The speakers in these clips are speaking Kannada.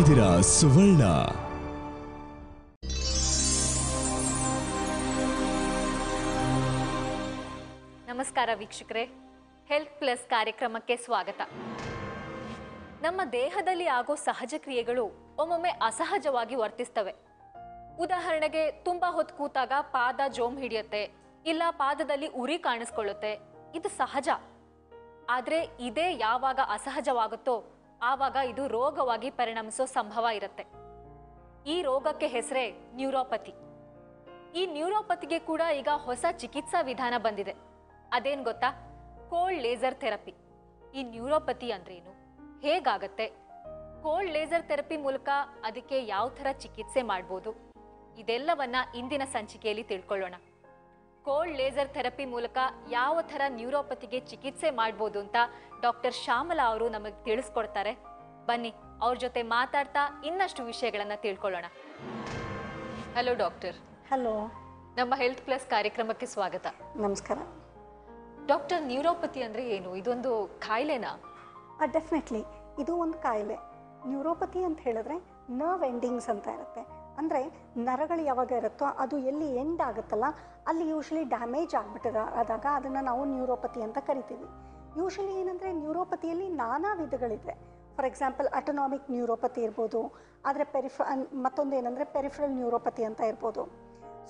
ಇದ್ದೀರಾ ಸುವರ್ಣ. ನಮಸ್ಕಾರ ವೀಕ್ಷಕರೇ, ಹೆಲ್ತ್ ಪ್ಲಸ್ ಕಾರ್ಯಕ್ರಮಕ್ಕೆ ಸ್ವಾಗತ. ನಮ್ಮ ದೇಹದಲ್ಲಿ ಆಗೋ ಸಹಜ ಕ್ರಿಯೆಗಳು ಒಮ್ಮೊಮ್ಮೆ ಅಸಹಜವಾಗಿ ವರ್ತಿಸ್ತವೆ. ಉದಾಹರಣೆಗೆ ತುಂಬಾ ಹೊತ್ತು ಕೂತಾಗ ಪಾದ ಜೋಮ್ ಹಿಡಿಯುತ್ತೆ, ಇಲ್ಲ ಪಾದದಲ್ಲಿ ಉರಿ ಕಾಣಿಸ್ಕೊಳ್ಳುತ್ತೆ. ಇದು ಸಹಜ. ಆದ್ರೆ ಇದೇ ಯಾವಾಗ ಅಸಹಜವಾಗುತ್ತೋ ಆವಾಗ ಇದು ರೋಗವಾಗಿ ಪರಿಣಮಿಸೋ ಸಂಭವ ಇರುತ್ತೆ. ಈ ರೋಗಕ್ಕೆ ಹೆಸರೇ ನ್ಯೂರೋಪತಿ. ಈ ನ್ಯೂರೋಪತಿಗೆ ಕೂಡ ಈಗ ಹೊಸ ಚಿಕಿತ್ಸಾ ವಿಧಾನ ಬಂದಿದೆ. ಅದೇನ್ ಗೊತ್ತಾ? Cold laser therapy. ಈ ನ್ಯೂರೋಪತಿ ಅಂದ್ರೇನು, ಹೇಗಾಗತ್ತೆ, ಕೋಲ್ಡ್ ಲೇಸರ್ ಥೆರಪಿ ಮೂಲಕ ಅದಕ್ಕೆ ಯಾವ ಥರ ಚಿಕಿತ್ಸೆ ಮಾಡ್ಬೋದು, ಇದೆಲ್ಲವನ್ನ ಇಂದಿನ ಸಂಚಿಕೆಯಲ್ಲಿ ತಿಳ್ಕೊಳ್ಳೋಣ. ಕೋಲ್ಡ್ ಲೇಸರ್ ಥೆರಪಿ ಮೂಲಕ ಯಾವ ಥರ ನ್ಯೂರೋಪತಿಗೆ ಚಿಕಿತ್ಸೆ ಮಾಡ್ಬೋದು ಅಂತ ಡಾಕ್ಟರ್ ಶ್ಯಾಮಲಾ ಅವರು ನಮಗೆ ತಿಳಿಸ್ಕೊಡ್ತಾರೆ. ಬನ್ನಿ ಅವ್ರ ಜೊತೆ ಮಾತಾಡ್ತಾ ಇನ್ನಷ್ಟು ವಿಷಯಗಳನ್ನ ತಿಳ್ಕೊಳ್ಳೋಣ. Hello doctor. ಹಲೋ, ನಮ್ಮ ಹೆಲ್ತ್ ಪ್ಲಸ್ ಕಾರ್ಯಕ್ರಮಕ್ಕೆ ಸ್ವಾಗತ. ನಮಸ್ಕಾರ ಡಾಕ್ಟರ್, ನ್ಯೂರೋಪತಿ ಅಂದ್ರೆ ಏನು? ಇದೊಂದು ಕಾಯಿಲೆನಾ? ಡೆಫಿನೆಟ್ಲಿ ಇದು ಒಂದು ಕಾಯಿಲೆ. ನ್ಯೂರೋಪತಿ ಅಂತ ಹೇಳಿದ್ರೆ ನರ್ವ್ ಎಂಡಿಂಗ್ಸ್ ಅಂತ ಇರುತ್ತೆ. ಅಂದರೆ ನರಗಳು ಯಾವಾಗ ಇರುತ್ತೋ ಅದು ಎಲ್ಲಿ ಎಂಡ್ ಆಗುತ್ತಲ್ಲ ಅಲ್ಲಿ ಯೂಶ್ವಲಿ ಡ್ಯಾಮೇಜ್ ಆದಾಗ ಅದನ್ನು ನಾವು ನ್ಯೂರೋಪತಿ ಅಂತ ಕರಿತೀವಿ. ಯೂಶ್ವಲಿ ಏನಂದರೆ ನ್ಯೂರೋಪತಿಯಲ್ಲಿ ನಾನಾ ವಿಧಗಳಿದೆ. ಫಾರ್ ಎಕ್ಸಾಂಪಲ್ ಅಟೋನಾಮಿಕ್ ನ್ಯೂರೋಪತಿ ಇರ್ಬೋದು, ಆದರೆ ಮತ್ತೊಂದು ಏನಂದರೆ ಪೆರಿಫರಲ್ ನ್ಯೂರೋಪತಿ ಅಂತ ಇರ್ಬೋದು.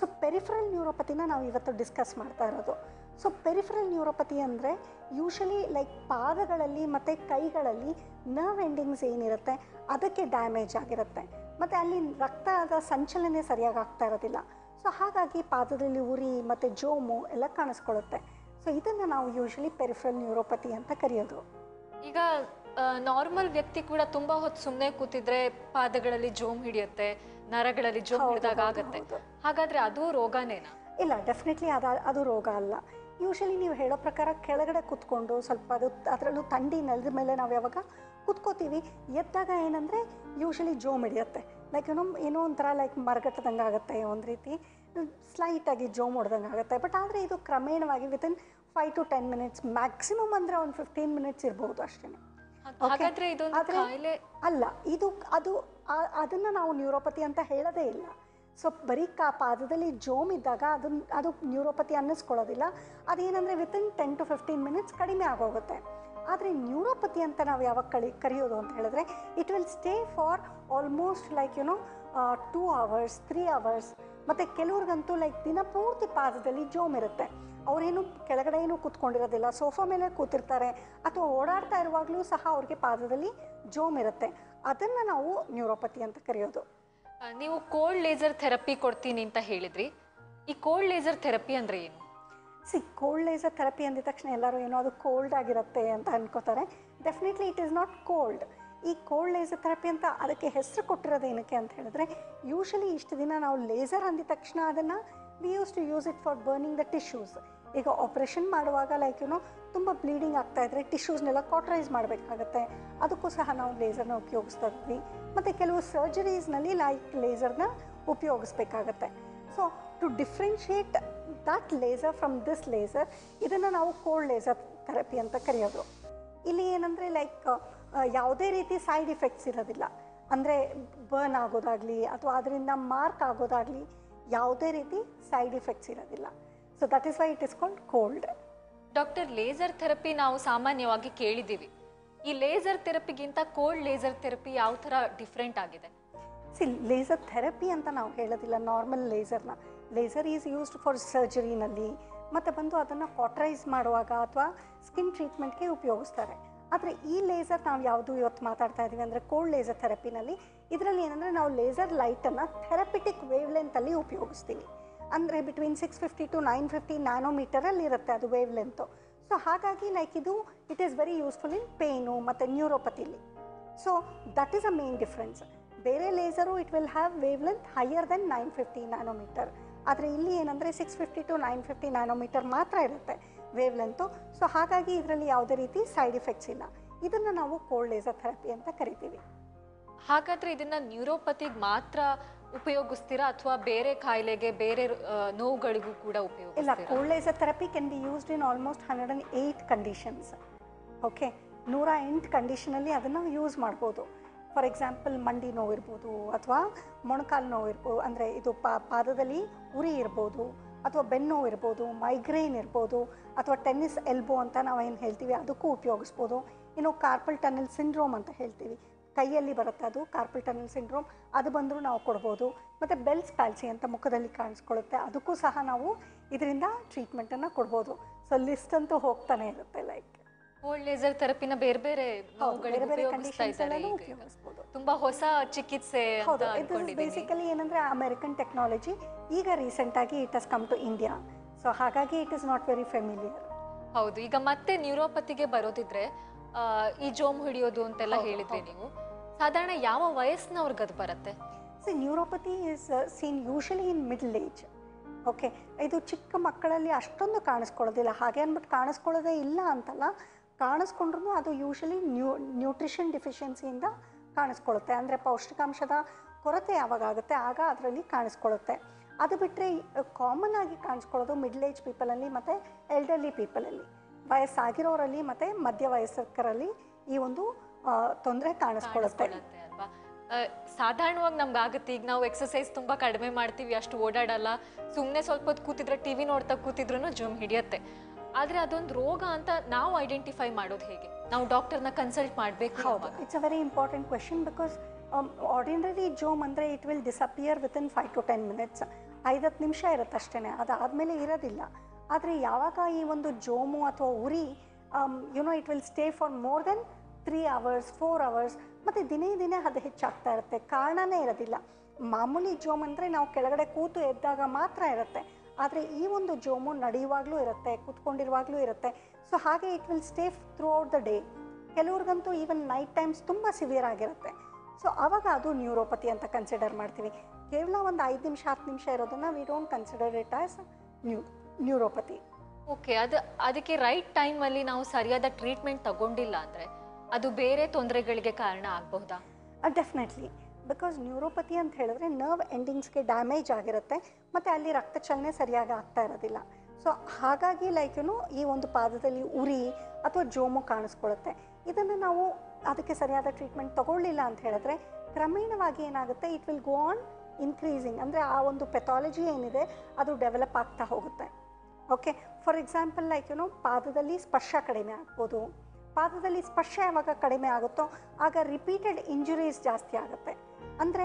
ಸೊ ಪೆರಿಫರಲ್ ನ್ಯೂರೋಪತಿನ ನಾವು ಇವತ್ತು ಡಿಸ್ಕಸ್ ಮಾಡ್ತಾ ಇರೋದು. ಸೊ ಪೆರಿಫರಲ್ ನ್ಯೂರೋಪತಿ ಅಂದರೆ ಯೂಶ್ವಲಿ ಲೈಕ್ ಪಾದಗಳಲ್ಲಿ ಮತ್ತು ಕೈಗಳಲ್ಲಿ ನರ್ವ್ ಎಂಡಿಂಗ್ಸ್ ಏನಿರುತ್ತೆ ಅದಕ್ಕೆ ಡ್ಯಾಮೇಜ್ ಆಗಿರುತ್ತೆ, ಮತ್ತು ಅಲ್ಲಿ ರಕ್ತದ ಸಂಚಲನೆ ಸರಿಯಾಗಿ ಆಗ್ತಾ ಇರೋದಿಲ್ಲ. ಸೊ ಹಾಗಾಗಿ ಪಾದದಲ್ಲಿ ಉರಿ ಮತ್ತು ಜೋಮು ಎಲ್ಲ ಕಾಣಿಸ್ಕೊಳ್ಳುತ್ತೆ. ಸೊ ಇದನ್ನು ನಾವು ಯೂಶ್ವಲಿ ಪೆರಿಫರಲ್ ನ್ಯೂರೋಪತಿ ಅಂತ ಕರೆಯೋದು. ಈಗ ನಾರ್ಮಲ್ ವ್ಯಕ್ತಿ ಕೂಡ ತುಂಬಾ ಹೊತ್ತು ಸುಮ್ಮನೆ ಕೂತಿದ್ರೆ ಪಾದಗಳಲ್ಲಿ ಜೋಮ್ ಹಿಡಿಯುತ್ತೆ, ನರಗಳಲ್ಲಿ ಜೋಮ್ ಹಿಡಿದಾಗ ಆಗುತ್ತೆ. ಹಾಗಾದ್ರೆ ಅದು ರೋಗನೇನಾ? ಇಲ್ಲ, ಡೆಫಿನೆಟ್ಲಿ ಅದು ರೋಗ ಅಲ್ಲ. ಯೂಶ್ವಲಿ ನೀವು ಹೇಳೋ ಪ್ರಕಾರ ಕೆಳಗಡೆ ಕೂತ್ಕೊಂಡು ಸ್ವಲ್ಪ ಅದರಲ್ಲೂ ಥಂಡಿ ನೆಲದ ಮೇಲೆ ನಾವು ಯಾವಾಗ ಕೂತ್ಕೋತೀವಿ ಎದ್ದಾಗ ಏನಂದರೆ ಯೂಶ್ವಲಿ ಜೋಮ್ ಹಿಡಿಯುತ್ತೆ. ಲೈಕ್ ಏನೋ ಒಂಥರ ಲೈಕ್ ಮರಗಟ್ಟದಂಗೆ ಆಗುತ್ತೆ, ಒಂದು ರೀತಿ ಸ್ಲೈಟಾಗಿ ಜೋಮ್ ಹೊಡೆದಂಗೆ ಆಗುತ್ತೆ. ಬಟ್ ಆದರೆ ಇದು ಕ್ರಮೇಣವಾಗಿ ವಿತಿನ್ 5 to 10 minutes, ಮ್ಯಾಕ್ಸಿಮಮ್ ಅಂದರೆ ಒಂದು 15 minutes ಇರ್ಬೋದು ಅಷ್ಟೇ. ಅಲ್ಲ, ಅದನ್ನು ನಾವು ನ್ಯೂರೋಪತಿ ಅಂತ ಹೇಳೋದೇ ಇಲ್ಲ. ಸೊ ಬರೀ ಪಾದದಲ್ಲಿ ಜೋಮ್ ಇದ್ದಾಗ ಅದು ನ್ಯೂರೋಪತಿ ಅನ್ನಿಸ್ಕೊಳ್ಳೋದಿಲ್ಲ. ಅದೇನಂದರೆ ವಿತಿನ್ 10 to 15 minutes ಕಡಿಮೆ ಆಗೋಗುತ್ತೆ. ಆದರೆ ನ್ಯೂರೋಪತಿ ಅಂತ ನಾವು ಯಾವಾಗ ಕರೆಯೋದು ಅಂತ ಹೇಳಿದ್ರೆ it will stay for almost like 2 hours 3 hours. ಮತ್ತು ಕೆಲವ್ರಿಗಂತೂ ಲೈಕ್ ದಿನ ಪೂರ್ತಿ ಪಾದದಲ್ಲಿ ಜೋಮ್ ಇರುತ್ತೆ. ಅವರೇನು ಕೆಳಗಡೆ ಏನೂ ಕೂತ್ಕೊಂಡಿರೋದಿಲ್ಲ, ಸೋಫಾ ಮೇಲೆ ಕೂತಿರ್ತಾರೆ ಅಥವಾ ಓಡಾಡ್ತಾ ಇರುವಾಗಲೂ ಸಹ ಅವ್ರಿಗೆ ಪಾದದಲ್ಲಿ ಜೋಮ್ ಇರುತ್ತೆ. ಅದನ್ನು ನಾವು ನ್ಯೂರೋಪತಿ ಅಂತ ಕರೆಯೋದು. ನೀವು ಕೋಲ್ಡ್ ಲೇಸರ್ ಥೆರಪಿ ಕೊಡ್ತೀನಿ ಅಂತ ಹೇಳಿದ್ರಿ. ಈ ಕೋಲ್ಡ್ ಲೇಸರ್ ಥೆರಪಿ ಅಂದರೆ ಏನು? ಕೋಲ್ಡ್ ಲೇಸರ್ ಥೆರಪಿ ಅಂದಿದ ತಕ್ಷಣ ಎಲ್ಲರೂ ಏನೋ ಅದು ಕೋಲ್ಡ್ ಆಗಿರುತ್ತೆ ಅಂತ ಅನ್ಕೋತಾರೆ. Definitely it is not cold. ಈ ಕೋಲ್ಡ್ ಲೇಸರ್ ಥೆರಪಿ ಅಂತ ಅದಕ್ಕೆ ಹೆಸರು ಕೊಟ್ಟಿರೋದು ಏನಕ್ಕೆ ಅಂತ ಹೇಳಿದ್ರೆ ಯೂಶ್ವಲಿ ಇಷ್ಟು ದಿನ ನಾವು ಲೇಸರ್ ಅಂದಿದ ತಕ್ಷಣ ಅದನ್ನು we use to use it for burning the tissues. ಈಗ ಆಪ್ರೇಷನ್ ಮಾಡುವಾಗ ಲೈಕ್ ತುಂಬ ಬ್ಲೀಡಿಂಗ್ ಆಗ್ತಾಯಿದ್ರೆ ಟಿಶ್ಯೂಸ್ನೆಲ್ಲ ಕಾಟ್ರೈಸ್ ಮಾಡಬೇಕಾಗತ್ತೆ, ಅದಕ್ಕೂ ಸಹ ನಾವು ಲೇಸರ್ನ ಉಪಯೋಗಿಸ್ತಾ ಇದ್ವಿ. ಮತ್ತು ಕೆಲವು ಸರ್ಜರೀಸ್ನಲ್ಲಿ ಲೈಕ್ ಲೇಸರ್ನ ಉಪಯೋಗಿಸ್ಬೇಕಾಗತ್ತೆ. So to differentiate that laser from this laser, ಇದನ್ನು ನಾವು ಕೋಲ್ಡ್ ಲೇಸರ್ ಥೆರಪಿ ಅಂತ ಕರೆಯೋದು. ಇಲ್ಲಿ ಏನಂದರೆ ಲೈಕ್ ಯಾವುದೇ ರೀತಿ ಸೈಡ್ ಇಫೆಕ್ಟ್ಸ್ ಇರೋದಿಲ್ಲ. ಅಂದರೆ ಬರ್ನ್ ಆಗೋದಾಗಲಿ ಅಥವಾ ಅದರಿಂದ ಮಾರ್ಕ್ ಆಗೋದಾಗಲಿ ಯಾವುದೇ ರೀತಿ ಸೈಡ್ ಇಫೆಕ್ಟ್ಸ್ ಇರೋದಿಲ್ಲ. So that is why it is called cold. Doctor, laser therapy ನಾವು ಸಾಮಾನ್ಯವಾಗಿ ಕೇಳಿದ್ದೀವಿ. ಈ ಲೇಸರ್ ಥೆರಪಿಗಿಂತ ಕೋಲ್ಡ್ ಲೇಸರ್ ಥೆರಪಿ ಯಾವ ಥರ ಡಿಫ್ರೆಂಟ್ ಆಗಿದೆ? ಲೇಸರ್ ಥೆರಪಿ ಅಂತ ನಾವು ಹೇಳೋದಿಲ್ಲ. Normal laser is used for ಸರ್ಜರಿನಲ್ಲಿ ಮತ್ತು ಬಂದು ಅದನ್ನು ಕಾಟ್ರೈಸ್ ಮಾಡುವಾಗ ಅಥವಾ ಸ್ಕಿನ್ ಟ್ರೀಟ್ಮೆಂಟ್ಗೆ ಉಪಯೋಗಿಸ್ತಾರೆ. ಆದರೆ ಈ ಲೇಸರ್ ನಾವು ಯಾವುದು ಇವತ್ತು ಮಾತಾಡ್ತಾ ಇದ್ದೀವಿ ಅಂದರೆ ಕೋಲ್ಡ್ ಲೇಸರ್ ಥೆರಪಿನಲ್ಲಿ ಇದರಲ್ಲಿ ಏನಂದರೆ ನಾವು ಲೇಸರ್ ಲೈಟನ್ನು ಥೆರಪಿಟಿಕ್ ವೇವ್ ಲೆಂತಲ್ಲಿ ಉಪಯೋಗಿಸ್ತೀವಿ. ಅಂದರೆ ಬಿಟ್ವೀನ್ 650 to 950 ನ್ಯಾನೋಮೀಟರಲ್ಲಿ ಇರುತ್ತೆ ಅದು ವೇವ್ ಲೆಂತು. ಸೊ ಹಾಗಾಗಿ like it is very useful in pain ಮತ್ತು ನ್ಯೂರೋಪತಿಲಿ. So that is a main difference. ಬೇರೆ laser it will have wave length higher than 950 nanometre. ಆದರೆ ಇಲ್ಲಿ ಏನಂದರೆ 650 to 950 ನ್ಯಾನೋಮೀಟರ್ ಮಾತ್ರ ಇರುತ್ತೆ ವೇವ್ ಲೆಂತು. ಸೊ ಹಾಗಾಗಿ ಇದರಲ್ಲಿ ಯಾವುದೇ ರೀತಿ ಸೈಡ್ ಇಫೆಕ್ಟ್ಸ್ ಇಲ್ಲ. ಇದನ್ನು ನಾವು ಕೋಲ್ಡ್ ಲೇಸರ್ ಥೆರಪಿ ಅಂತ ಕರಿತೀವಿ. ಹಾಗಾದರೆ ಇದನ್ನು ನ್ಯೂರೋಪತಿಗೆ ಮಾತ್ರ ಉಪಯೋಗಿಸ್ತೀರಾ ಅಥವಾ ಬೇರೆ ಕಾಯಿಲೆಗೆ ಬೇರೆ ನೋವುಗಳಿಗೂ ಕೂಡ ಉಪಯೋಗಿಸ್ತೀರಾ? ಇಲ್ಲ, cold laser therapy can be used in almost 108 conditions. Okay, 108 ಕಂಡೀಷನಲ್ಲಿ ಅದನ್ನು ಯೂಸ್ ಮಾಡ್ಬೋದು. ಫಾರ್ ಎಕ್ಸಾಂಪಲ್ ಮಂಡಿ ನೋವು ಇರ್ಬೋದು, ಅಥವಾ ಮೊಣಕಾಲು ನೋವು ಇರ್ಬೋದು, ಅಂದರೆ ಇದು ಪಾದದಲ್ಲಿ ಉರಿ ಇರ್ಬೋದು, ಅಥವಾ ಬೆನ್ನು ನೋವು ಇರ್ಬೋದು, ಮೈಗ್ರೇನ್ ಇರ್ಬೋದು, ಅಥವಾ ಟೆನ್ನಿಸ್ ಎಲ್ಬೋ ಅಂತ ನಾವೇನು ಹೇಳ್ತೀವಿ ಅದಕ್ಕೂ ಉಪಯೋಗಿಸ್ಬೋದು. ಇನ್ನು ಕಾರ್ಪಲ್ ಟನಲ್ ಸಿಂಡ್ರೋಮ್ ಅಂತ ಹೇಳ್ತೀವಿ, ಕೈಯಲ್ಲಿ ಬರುತ್ತೆ ಅದು ಕಾರ್ಪಲ್ ಟನಲ್ ಸಿಂಡ್ರೋಮ್, ಅದು ಬಂದರೂ ನಾವು ಕೊಡ್ಬೋದು. ಮತ್ತು ಬೆಲ್ಸ್ ಪ್ಯಾಲ್ಸಿ ಅಂತ ಮುಖದಲ್ಲಿ ಕಾಣಿಸ್ಕೊಳ್ಳುತ್ತೆ, ಅದಕ್ಕೂ ಸಹ ನಾವು ಇದರಿಂದ ಟ್ರೀಟ್ಮೆಂಟನ್ನು ಕೊಡ್ಬೋದು. ಸೊ ಲಿಸ್ಟ್ ಅಂತೂ ಹೋಗ್ತಾನೆ ಇರುತ್ತೆ. ಲೈಕ್ ಕೋಲ್ಡ್ ಲೇಸರ್ ಥೆರಪಿನ ಬೇರೆ ಬೇರೆ ಬೇರೆ ಬೇರೆ ಕಂಡೀಷನ್ಸ್ ಎಲ್ಲನೂ ಉಪಯೋಗಿಸ್ಬೋದು. ತುಂಬಾ ಹೊಸ ಚಿಕಿತ್ಸೆ ಹೌದು, ಇದು ಬೇಸಿಕಲಿ ಏನಂದರೆ ಅಮೆರಿಕನ್ ಟೆಕ್ನಾಲಜಿ. ಈಗ ರೀಸೆಂಟಾಗಿ it has come to India, so ಹಾಗಾಗಿ it is not very familiar. ಹೌದು, ಈಗ ಮತ್ತೆ ನ್ಯೂರೋಪತಿಗೆ ಬರೋದಿದ್ರೆ ಈ ಜೋಮ್ ಹಿಡಿಯೋದು ಅಂತೆಲ್ಲ ಹೇಳಿದ್ರಿ ನೀವು, ಸಾಧಾರಣ ಯಾವ ವಯಸ್ಸಿನವ್ರಿಗೆ ಅದು ಬರುತ್ತೆ? C neuropathy is scene usually in middle age. Okay, ಇದು ಚಿಕ್ಕ ಮಕ್ಕಳಲ್ಲಿ ಅಷ್ಟೊಂದು ಕಾಣಿಸ್ಕೊಳ್ಳೋದಿಲ್ಲ. ಹಾಗೆ ಅಂದ್ಬಿಟ್ಟು ಕಾಣಿಸ್ಕೊಳ್ಳೋದೇ ಇಲ್ಲ ಅಂತಲ್ಲ, ಕಾಣಿಸ್ಕೊಂಡ್ರೂ ಅದು ಯೂಶಲಿ ನ್ಯೂಟ್ರಿಷನ್ ಡಿಫಿಷಿಯನ್ಸಿಯಿಂದ ಕಾಣಿಸ್ಕೊಳ್ಳುತ್ತೆ. ಅಂದರೆ ಪೌಷ್ಟಿಕಾಂಶದ ಕೊರತೆ ಯಾವಾಗ ಆಗುತ್ತೆ ಆಗ ಅದರಲ್ಲಿ ಕಾಣಿಸ್ಕೊಳ್ಳುತ್ತೆ. ಅದು ಬಿಟ್ಟರೆ ಕಾಮನ್ ಆಗಿ ಕಾಣಿಸ್ಕೊಳ್ಳೋದು ಮಿಡ್ಲ್ ಏಜ್ ಪೀಪಲಲ್ಲಿ ಮತ್ತು ಎಲ್ಡರ್ಲಿ ಪೀಪಲಲ್ಲಿ, ವಯಸ್ಸಾಗಿರೋರಲ್ಲಿ ಮತ್ತು ಮಧ್ಯ ವಯಸ್ಕರಲ್ಲಿ ಈ ಒಂದು ತೊಂದರೆ ಕಾಣಿಸ್ಕೊಳ್ಳುತ್ತೆ ಅಲ್ವಾ? ಸಾಧಾರಣವಾಗಿ ನಮ್ಗೆ ಆಗುತ್ತೆ, ಈಗ ನಾವು ಎಕ್ಸಸೈಸ್ ತುಂಬ ಕಡಿಮೆ ಮಾಡ್ತೀವಿ, ಅಷ್ಟು ಓಡಾಡಲ್ಲ, ಸುಮ್ಮನೆ ಸ್ವಲ್ಪ ಹೊತ್ತು ಕೂತಿದ್ರೆ ಟಿವಿ ನೋಡ್ತಾ ಕೂತಿದ್ರು ಜುಮ್ ಹಿಡಿಯುತ್ತೆ. ಆದರೆ ಅದೊಂದು ರೋಗ ಅಂತ ನಾವು ಐಡೆಂಟಿಫೈ ಮಾಡೋದು ಹೇಗೆ? ನಾವು ಡಾಕ್ಟರ್ನ ಕನ್ಸಲ್ಟ್ ಮಾಡಬೇಕು. ಹೌದು, it's a very important question. Because ordinary ಜೋಮ್ ಅಂದರೆ it will disappear within 5 to 10 minutes. 5-10 ನಿಮಿಷ ಇರುತ್ತೆ ಅಷ್ಟೇ, ಅದಾದಮೇಲೆ ಇರೋದಿಲ್ಲ. ಆದರೆ ಯಾವಾಗ ಈ ಒಂದು ಜೋಮು ಅಥವಾ ಉರಿ it will stay for more than 3 hours 4 hours, ಮತ್ತು ದಿನೇ ದಿನೇ ಅದು ಹೆಚ್ಚಾಗ್ತಾ ಇರುತ್ತೆ, ಕಾರಣನೇ ಇರೋದಿಲ್ಲ. ಮಾಮೂಲಿ ಜೋಮ್ ಅಂದರೆ ನಾವು ಕೆಳಗಡೆ ಕೂತು ಎದ್ದಾಗ ಮಾತ್ರ ಇರುತ್ತೆ, ಆದರೆ ಈ ಒಂದು ಜೋಮು ನಡೆಯುವಾಗಲೂ ಇರುತ್ತೆ, ಕೂತ್ಕೊಂಡಿರುವಾಗಲೂ ಇರುತ್ತೆ. ಸೊ ಹಾಗೆ it will stay throughout the day. ಕೆಲವ್ರಿಗಂತೂ ಈವನ್ ನೈಟ್ ಟೈಮ್ಸ್ ತುಂಬ ಸಿವಿಯರ್ ಆಗಿರುತ್ತೆ. ಸೊ ಆವಾಗ ಅದು ನ್ಯೂರೋಪತಿ ಅಂತ ಕನ್ಸಿಡರ್ ಮಾಡ್ತೀವಿ. ಕೇವಲ ಒಂದು 5 ನಿಮಿಷ 10 ನಿಮಿಷ ಇರೋದನ್ನು we don't consider it as neuropathy. Okay, ಅದಕ್ಕೆ ರೈಟ್ ಟೈಮಲ್ಲಿ ನಾವು ಸರಿಯಾದ ಟ್ರೀಟ್ಮೆಂಟ್ ತಗೊಂಡಿಲ್ಲ ಅಂದರೆ ಅದು ಬೇರೆ ತೊಂದರೆಗಳಿಗೆ ಕಾರಣ ಆಗಬಹುದಾ? ಡೆಫಿನೆಟ್ಲಿ, ಬಿಕಾಸ್ ನ್ಯೂರೋಪತಿ ಅಂತ ಹೇಳಿದ್ರೆ ನರ್ವ್ ಎಂಡಿಂಗ್ಸ್ಗೆ ಡ್ಯಾಮೇಜ್ ಆಗಿರುತ್ತೆ, ಮತ್ತು ಅಲ್ಲಿ ರಕ್ತ ಚಲನೆ ಸರಿಯಾಗಿ ಆಗ್ತಾ ಇರೋದಿಲ್ಲ. ಸೊ ಹಾಗಾಗಿ ಈ ಒಂದು ಪಾದದಲ್ಲಿ ಉರಿ ಅಥವಾ ಜೋಮು ಕಾಣಿಸ್ಕೊಳ್ಳುತ್ತೆ. ಇದನ್ನು ನಾವು ಅದಕ್ಕೆ ಸರಿಯಾದ ಟ್ರೀಟ್ಮೆಂಟ್ ತಗೊಳ್ಳಿಲ್ಲ ಅಂತ ಹೇಳಿದ್ರೆ ಕ್ರಮೇಣವಾಗಿ ಏನಾಗುತ್ತೆ, it will go on increasing. ಅಂದರೆ ಆ ಒಂದು ಪೆಥಾಲಜಿ ಏನಿದೆ ಅದು ಡೆವಲಪ್ ಆಗ್ತಾ ಹೋಗುತ್ತೆ. ಓಕೆ, ಫಾರ್ ಎಕ್ಸಾಂಪಲ್ ಪಾದದಲ್ಲಿ ಸ್ಪರ್ಶ ಕಡಿಮೆ ಆಗ್ಬೋದು. ಪಾದದಲ್ಲಿ ಸ್ಪರ್ಶ ಯಾವಾಗ ಕಡಿಮೆ ಆಗುತ್ತೋ ಆಗ ರಿಪೀಟೆಡ್ ಇಂಜುರೀಸ್ ಜಾಸ್ತಿ ಆಗುತ್ತೆ. ಅಂದರೆ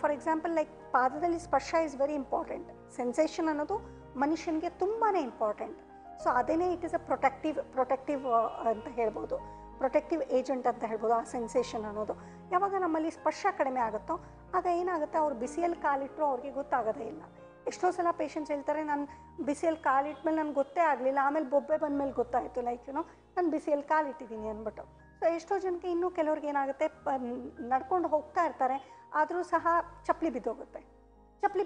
ಫಾರ್ ಎಕ್ಸಾಂಪಲ್ ಪಾದದಲ್ಲಿ ಸ್ಪರ್ಶ ಇಸ್ ವೆರಿ ಇಂಪಾರ್ಟೆಂಟ್. ಸೆನ್ಸೇಷನ್ ಅನ್ನೋದು ಮನುಷ್ಯನಿಗೆ ತುಂಬಾ ಇಂಪಾರ್ಟೆಂಟ್. ಸೊ ಅದೇನೇ ಇಟ್ ಇಸ್ ಅ ಪ್ರೊಟೆಕ್ಟಿವ್ ಅಂತ ಹೇಳ್ಬೋದು, ಪ್ರೊಟೆಕ್ಟಿವ್ ಏಜೆಂಟ್ ಅಂತ ಹೇಳ್ಬೋದು ಆ ಸೆನ್ಸೇಷನ್ ಅನ್ನೋದು. ಯಾವಾಗ ನಮ್ಮಲ್ಲಿ ಸ್ಪರ್ಶ ಕಡಿಮೆ ಆಗುತ್ತೋ ಆಗ ಏನಾಗುತ್ತೆ, ಅವ್ರು ಬಿಸಿಯಲ್ಲಿ ಕಾಲಿಟ್ಟರು ಅವ್ರಿಗೆ ಗೊತ್ತಾಗೋದೇ ಇಲ್ಲ. ಎಷ್ಟೋ ಸಲ ಪೇಷಂಟ್ಸ್ ಹೇಳ್ತಾರೆ, ನಾನು ಬಿಸಿಯಲ್ಲಿ ಕಾಲಿಟ್ಮೇಲೆ ನನಗೆ ಗೊತ್ತೇ ಆಗಲಿಲ್ಲ, ಆಮೇಲೆ ಬೊಬ್ಬೆ ಬಂದಮೇಲೆ ಗೊತ್ತಾಯಿತು ನಾನು ಬಿಸಿಯಲ್ಲಿ ಕಾಲಿಟ್ಟಿದ್ದೀನಿ ಅಂದ್ಬಿಟ್ಟು. ಸೊ ಎಷ್ಟೋ ಜನಕ್ಕೆ ಇನ್ನೂ ಕೆಲವ್ರಿಗೆ ಏನಾಗುತ್ತೆ, ನಡ್ಕೊಂಡು ಹೋಗ್ತಾ ಇರ್ತಾರೆ ಆದರೂ ಸಹ ಚಪ್ಪಲಿ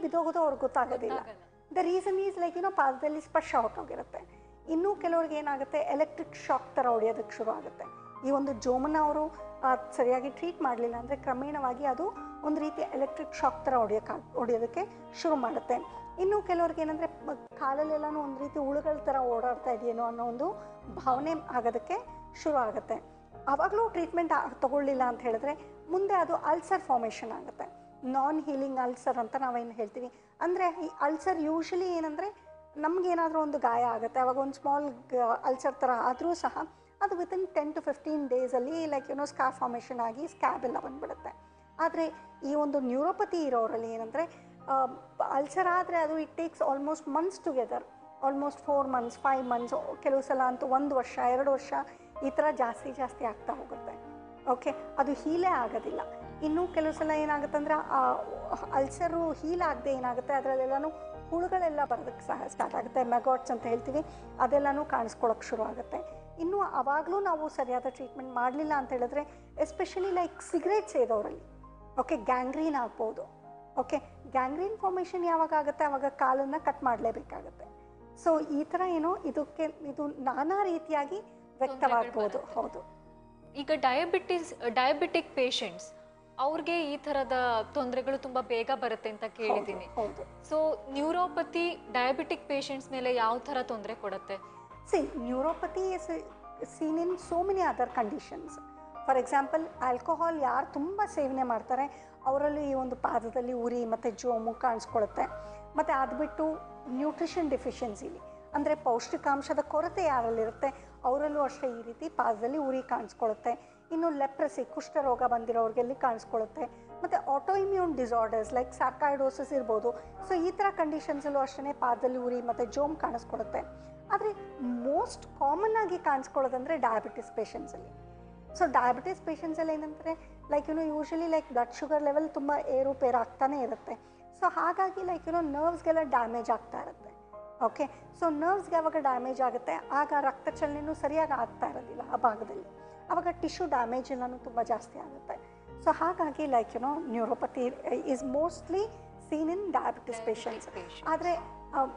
ಬಿದ್ದೋಗೋದು ಅವ್ರಿಗೆ ಗೊತ್ತಾಗೋದಿಲ್ಲ. ದ ರೀಸನ್ ಈಸ್ ಪಾದದಲ್ಲಿ ಸ್ಪರ್ಶ ಹೊಟ್ಟೋಗಿರುತ್ತೆ. ಇನ್ನೂ ಕೆಲವ್ರಿಗೆ ಏನಾಗುತ್ತೆ, ಎಲೆಕ್ಟ್ರಿಕ್ ಶಾಕ್ ಥರ ಹೊಡೆಯೋದಕ್ಕೆ ಶುರು ಆಗುತ್ತೆ. ಈ ಒಂದು ಜೋಮನ್ನ ಅವರು ಸರಿಯಾಗಿ ಟ್ರೀಟ್ ಮಾಡಲಿಲ್ಲ ಅಂದರೆ ಕ್ರಮೇಣವಾಗಿ ಅದು ಒಂದು ರೀತಿ ಎಲೆಕ್ಟ್ರಿಕ್ ಶಾಕ್ ಥರ ಹೊಡೆಯೋದಕ್ಕೆ ಶುರು ಮಾಡುತ್ತೆ. ಇನ್ನು ಕೆಲವ್ರಿಗೆ ಏನಂದರೆ ಕಾಲಲ್ಲೆಲ್ಲನೂ ಒಂದು ರೀತಿ ಹುಳುಗಳ ಥರ ಓಡಾಡ್ತಾ ಇದೆಯೇನೋ ಅನ್ನೋ ಒಂದು ಭಾವನೆ ಆಗೋದಕ್ಕೆ ಶುರು ಆಗುತ್ತೆ. ಆವಾಗಲೂ ಟ್ರೀಟ್ಮೆಂಟ್ ತಗೊಳ್ಳಿಲ್ಲ ಅಂತ ಹೇಳಿದ್ರೆ ಮುಂದೆ ಅದು ಅಲ್ಸರ್ ಫಾರ್ಮೇಷನ್ ಆಗುತ್ತೆ. ನಾನ್ ಹೀಲಿಂಗ್ ಅಲ್ಸರ್ ಅಂತ ನಾವೇನು ಹೇಳ್ತೀವಿ. ಅಂದರೆ ಈ ಅಲ್ಸರ್ ಯೂಶಲಿ ಏನಂದರೆ ನಮಗೇನಾದರೂ ಒಂದು ಗಾಯ ಆಗುತ್ತೆ, ಅವಾಗ ಒಂದು ಸ್ಮಾಲ್ ಅಲ್ಸರ್ ಥರ ಆದರೂ ಸಹ ಅದು ವಿತಿನ್ 10 to 15 ಡೇಸಲ್ಲಿ ಸ್ಕಾರ್ ಫಾರ್ಮೇಷನ್ ಆಗಿ ಸ್ಕ್ಯಾಬ್ ಎಲ್ಲ ಬಂದುಬಿಡುತ್ತೆ. ಆದರೆ ಈ ಒಂದು ನ್ಯೂರೋಪತಿ ಇರೋರಲ್ಲಿ ಏನಂದರೆ ಅಲ್ಸರ್ ಆದರೆ ಅದು it takes almost months together, almost 4 months 5 months, ಕೆಲವು ಸಲ ಅಂತೂ 1 ವರ್ಷ 2 ವರ್ಷ ಈ ಥರ ಜಾಸ್ತಿ ಆಗ್ತಾ ಹೋಗುತ್ತೆ. ಓಕೆ, ಅದು ಹೀಲೇ ಆಗೋದಿಲ್ಲ. ಇನ್ನೂ ಕೆಲವು ಸಲ ಏನಾಗುತ್ತೆ ಅಂದರೆ ಆ ಅಲ್ಸರು ಹೀಲ್ ಆಗದೆ ಏನಾಗುತ್ತೆ, ಅದರಲ್ಲೆಲ್ಲನೂ ಹುಳುಗಳೆಲ್ಲ ಬರೋದಕ್ಕೆ ಸಹ ಸ್ಟಾರ್ಟ್ ಆಗುತ್ತೆ, ಮೆಗಾಟ್ಸ್ ಅಂತ ಹೇಳ್ತೀವಿ, ಅದೆಲ್ಲನೂ ಕಾಣಿಸ್ಕೊಳ್ಳೋಕೆ ಶುರು ಆಗುತ್ತೆ. ಇನ್ನು ಆವಾಗಲೂ ನಾವು ಸರಿಯಾದ ಟ್ರೀಟ್ಮೆಂಟ್ ಮಾಡಲಿಲ್ಲ ಅಂತ ಹೇಳಿದ್ರೆ ಎಸ್ಪೆಷಲಿ ಸಿಗರೇಟ್ ಸೇದೋರಲ್ಲಿ ಗ್ಯಾಂಗ್ರೀನ್ ಆಗ್ಬೋದು. ಗ್ಯಾಂಗ್ರೀನ್ ಫಾರ್ಮೇಷನ್ ಯಾವಾಗ ಆಗುತ್ತೆ ಆವಾಗ ಕಾಲನ್ನು ಕಟ್ ಮಾಡಲೇಬೇಕಾಗುತ್ತೆ. ಸೊ ಈ ಥರ ಇದು ನಾನಾ ರೀತಿಯಾಗಿ ವ್ಯಕ್ತವಾಗ್ಬೋದು. ಹೌದು, ಈಗ ಡಯಾಬಿಟಿಕ್ ಪೇಷಂಟ್ಸ್ ಅವ್ರಿಗೆ ಈ ಥರದ ತೊಂದರೆಗಳು ತುಂಬ ಬೇಗ ಬರುತ್ತೆ ಅಂತ ಕೇಳಿದ್ದೀನಿ. ಹೌದು. ಸೊ ನ್ಯೂರೋಪತಿ ಡಯಾಬಿಟಿಕ್ ಪೇಷಂಟ್ಸ್ ಮೇಲೆ ಯಾವ ಥರ ತೊಂದರೆ ಕೊಡುತ್ತೆ? Neuropathy is seen in so many other conditions. For example alcohol ಯಾರು ತುಂಬ ಸೇವನೆ ಮಾಡ್ತಾರೆ ಅವರಲ್ಲಿ ಈ ಒಂದು ಪಾದದಲ್ಲಿ ಉರಿ ಮತ್ತು ಜೋಮು ಕಾಣಿಸ್ಕೊಳ್ಳುತ್ತೆ. ಮತ್ತು ಅದು ಬಿಟ್ಟು ನ್ಯೂಟ್ರಿಷನ್ ಡೆಫಿಷಿಯನ್ಸಿಲಿ ಅಂದರೆ ಪೌಷ್ಟಿಕಾಂಶದ ಕೊರತೆ ಯಾರಲ್ಲಿರುತ್ತೆ ಅವರಲ್ಲೂ ಅಷ್ಟೇ ಈ ರೀತಿ ಪಾದದಲ್ಲಿ ಉರಿ ಕಾಣಿಸ್ಕೊಳ್ಳುತ್ತೆ. ಇನ್ನು ಲೆಪ್ರಸಿ ಕುಷ್ಠರೋಗ ಬಂದಿರೋರಿಗೆಲ್ಲಿ ಕಾಣಿಸ್ಕೊಳ್ಳುತ್ತೆ. ಮತ್ತು ಆಟೋಇಮ್ಯೂನ್ ಡಿಸಾರ್ಡರ್ಸ್ ಲೈಕ್ ಸಾರ್ಕಾಯ್ಡೋಸಿಸ್ ಇರ್ಬೋದು. ಸೊ ಈ ಥರ ಕಂಡೀಷನ್ಸಲ್ಲೂ ಅಷ್ಟೇ ಪಾದದಲ್ಲಿ ಉರಿ ಮತ್ತು ಜೋಮ್ ಕಾಣಿಸ್ಕೊಳ್ಳುತ್ತೆ. ಆದರೆ ಮೋಸ್ಟ್ ಕಾಮನ್ ಆಗಿ ಕಾಣಿಸ್ಕೊಳ್ಳೋದಂದರೆ ಡಯಾಬಿಟಿಸ್ ಪೇಷಂಟ್ಸಲ್ಲಿ. ಸೊ ಡಯಾಬಿಟಿಸ್ ಪೇಷಂಟ್ಸಲ್ಲಿ ಏನಂದರೆ like usually like blood sugar level ತುಂಬ ಏರುಪೇರು ಆಗ್ತಾನೇ ಇರುತ್ತೆ. ಸೊ ಹಾಗಾಗಿ ಲೈಕ್ ನರ್ವ್ಸ್ಗೆಲ್ಲ ಡ್ಯಾಮೇಜ್ ಆಗ್ತಾ ಇರುತ್ತೆ. ಓಕೆ, ಸೊ ನರ್ವ್ಸ್ಗೆ ಯಾವಾಗ ಡ್ಯಾಮೇಜ್ ಆಗುತ್ತೆ ಆಗ ರಕ್ತ ಚಲನೆಯೂ ಸರಿಯಾಗಿ ಆಗ್ತಾ ಇರೋದಿಲ್ಲ ಆ ಭಾಗದಲ್ಲಿ. ಆವಾಗ ಟಿಶ್ಯೂ ಡ್ಯಾಮೇಜ್ ಎಲ್ಲನೂ ತುಂಬ ಜಾಸ್ತಿ ಆಗುತ್ತೆ. ಸೊ ಹಾಗಾಗಿ like neuropathy is mostly seen in diabetes patients. ಆದರೆ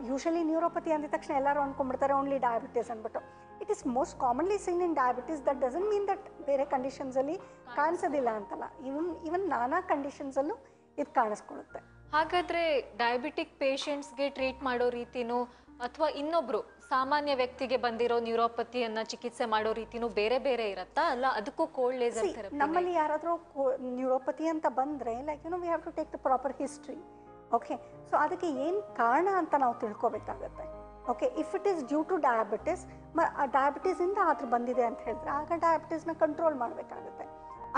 ಯೂಶಲಿ ನ್ಯೂರೋಪತಿ ಅಂದಿದ ತಕ್ಷಣ ಎಲ್ಲರೂ ಅಂದ್ಕೊಂಡ್ಬಿಡ್ತಾರೆ ಓನ್ಲಿ ಡಯಾಬಿಟಿಸ್ ಅಂದ್ಬಿಟ್ಟು. It is most commonly seen in diabetes. That doesn't mean that ಬೇರೆ ಕಂಡೀಷನ್ಸಲ್ಲಿ ಕಾಣಿಸೋದಿಲ್ಲ ಅಂತಲ್ಲ. ಇವನ್ ನಾನಾ ಕಂಡೀಷನ್ಸಲ್ಲೂ ಇದು ಕಾಣಿಸ್ಕೊಳ್ಳುತ್ತೆ. ಹಾಗಾದ್ರೆ ಡಯಾಬಿಟಿಕ್ ಪೇಷಂಟ್ಸ್ಗೆ ಟ್ರೀಟ್ ಮಾಡೋ ರೀತಿನೂ ಅಥವಾ ಇನ್ನೊಬ್ರು ಸಾಮಾನ್ಯ ವ್ಯಕ್ತಿಗೆ ಬಂದಿರೋ ನ್ಯೂರೋಪತಿಯನ್ನ ಚಿಕಿತ್ಸೆ ಮಾಡೋ ರೀತಿನೂ ಬೇರೆ ಬೇರೆ ಇರುತ್ತಾ? ಅಲ್ಲ ಅದಕ್ಕೂ ಕೋಲ್ಡ್ ಲೇಸರ್ ಥೆರಪಿ ನಮ್ಮಲ್ಲಿ ಯಾರಾದರೂ ನ್ಯೂರೋಪತಿ ಅಂತ ಬಂದರೆ like we have to take the proper history. Okay, so ಅದಕ್ಕೆ ಏನು ಕಾರಣ ಅಂತ ನಾವು ತಿಳ್ಕೊಬೇಕಾಗತ್ತೆ. Okay, if it is due to diabetes, ಡಯಾಬಿಟಿಸಿಂದ ಆದ್ರೂ ಬಂದಿದೆ ಅಂತ ಹೇಳಿದ್ರೆ ಆಗ ಡಯಾಬಿಟಿಸ್ನ ಕಂಟ್ರೋಲ್ ಮಾಡಬೇಕಾಗುತ್ತೆ.